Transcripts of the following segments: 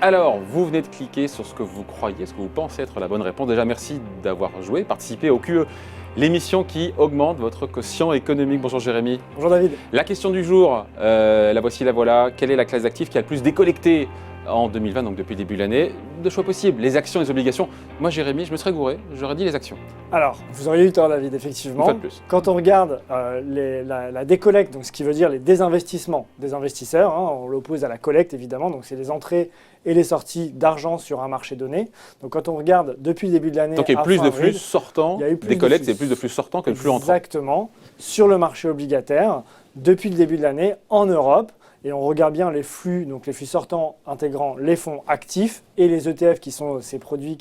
Alors, vous venez de cliquer sur ce que vous croyez, ce que vous pensez être la bonne réponse. Déjà, merci d'avoir joué, participé au QE, l'émission qui augmente votre quotient économique. Bonjour Jérémy. Bonjour David. La question du jour, la voici, la voilà. Quelle est la classe d'actifs qui a le plus décollecté en 2020, donc depuis le début de l'année? Deux choix possibles, les actions et les obligations. Moi, Jérémy, je me serais gouré, j'aurais dit les actions. Alors, vous auriez eu tort David, effectivement. Une fois de plus. Quand on regarde la décollecte, donc ce qui veut dire les désinvestissements des investisseurs, on l'oppose à la collecte évidemment, donc c'est les entrées et les sorties d'argent sur un marché donné. Donc quand on regarde depuis le début de l'année, Donc il y a eu plus de flux sortants, des collectes, c'est plus de flux sortants que de flux entrants. Exactement, sur le marché obligataire, depuis le début de l'année, en Europe. Et on regarde bien les flux, donc les flux sortants intégrant les fonds actifs et les ETF qui sont ces produits,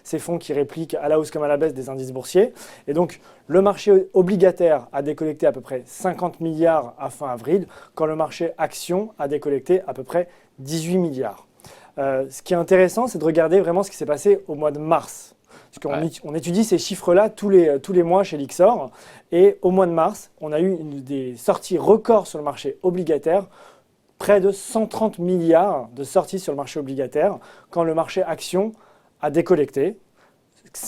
ces fonds qui répliquent à la hausse comme à la baisse des indices boursiers. Et donc le marché obligataire a décollecté à peu près 50 milliards à fin avril, quand le marché action a décollecté à peu près 18 milliards. Ce qui est intéressant, c'est de regarder vraiment ce qui s'est passé au mois de mars. Parce qu'on étudie ces chiffres-là tous les mois chez Lyxor. Et au mois de mars, on a eu des sorties records sur le marché obligataire, près de 130 milliards de sorties sur le marché obligataire, quand le marché action a décollecté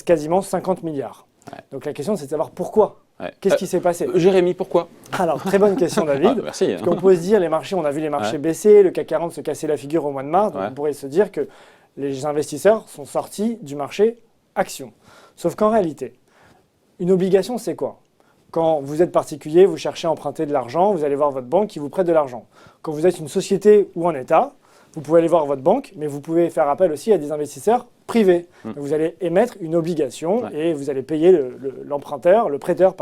quasiment 50 milliards. Ouais. Donc la question, c'est de savoir pourquoi. Ouais. Qu'est-ce qui s'est passé? Jérémy, pourquoi? Alors, très bonne question, David. Merci. Parce qu'on pourrait se dire, on a vu les marchés baisser, le CAC 40 se casser la figure au mois de mars, donc on pourrait se dire que les investisseurs sont sortis du marché action. Sauf qu'en réalité, une obligation, c'est quoi? Quand vous êtes particulier, vous cherchez à emprunter de l'argent, vous allez voir votre banque qui vous prête de l'argent. Quand vous êtes une société ou un État, vous pouvez aller voir votre banque, mais vous pouvez faire appel aussi à des investisseurs privés. Donc vous allez émettre une obligation et vous allez payer le prêteur,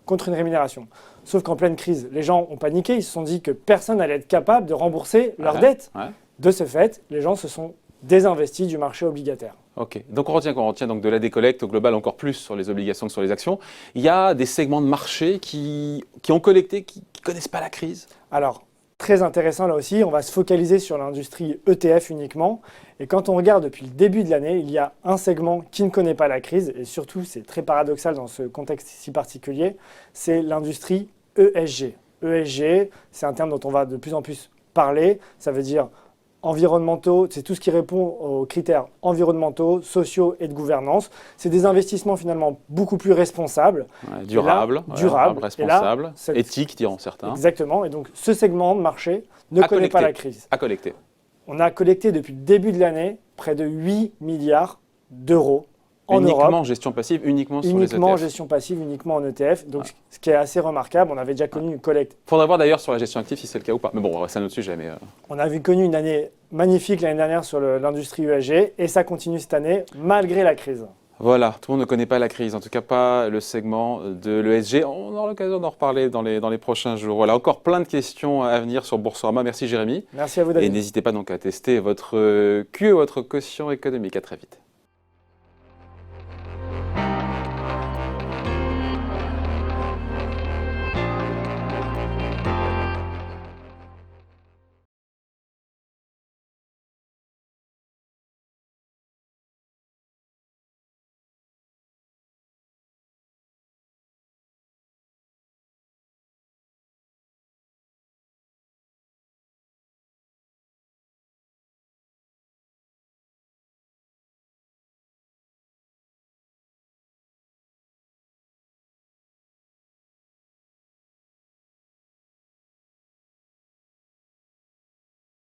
contre une rémunération. Sauf qu'en pleine crise, les gens ont paniqué, ils se sont dit que personne n'allait être capable de rembourser leurs dettes. De ce fait, les gens se sont désinvestis du marché obligataire. Ok, donc on retient donc de la décollecte au global encore plus sur les obligations que sur les actions. Il y a des segments de marché qui ont collecté, qui ne connaissent pas la crise? Alors, très intéressant là aussi, on va se focaliser sur l'industrie ETF uniquement. Et quand on regarde depuis le début de l'année, il y a un segment qui ne connaît pas la crise, et surtout c'est très paradoxal dans ce contexte si particulier, c'est l'industrie ESG. ESG, c'est un terme dont on va de plus en plus parler, ça veut dire environnementaux, c'est tout ce qui répond aux critères environnementaux, sociaux et de gouvernance. C'est des investissements finalement beaucoup plus responsables. Durables, responsables, éthiques diront certains. Exactement, et donc ce segment de marché ne connaît pas la crise. À collecter. On a collecté depuis le début de l'année près de 8 milliards d'euros en Europe. Uniquement en gestion passive, uniquement sur les ETF. Uniquement en gestion passive, uniquement en ETF. Donc ce qui est assez remarquable, on avait déjà connu une collecte. Il faudra voir d'ailleurs sur la gestion active si c'est le cas ou pas. Mais bon, c'est un autre sujet. On avait connu une année magnifique l'année dernière sur l'industrie ESG et ça continue cette année malgré la crise. Voilà, tout le monde ne connaît pas la crise, en tout cas pas le segment de l'ESG. On aura l'occasion d'en reparler dans les prochains jours. Voilà, encore plein de questions à venir sur Boursorama. Merci Jérémy. Merci à vous David. Et n'hésitez pas donc à tester votre QE, votre quotient économique. À très vite.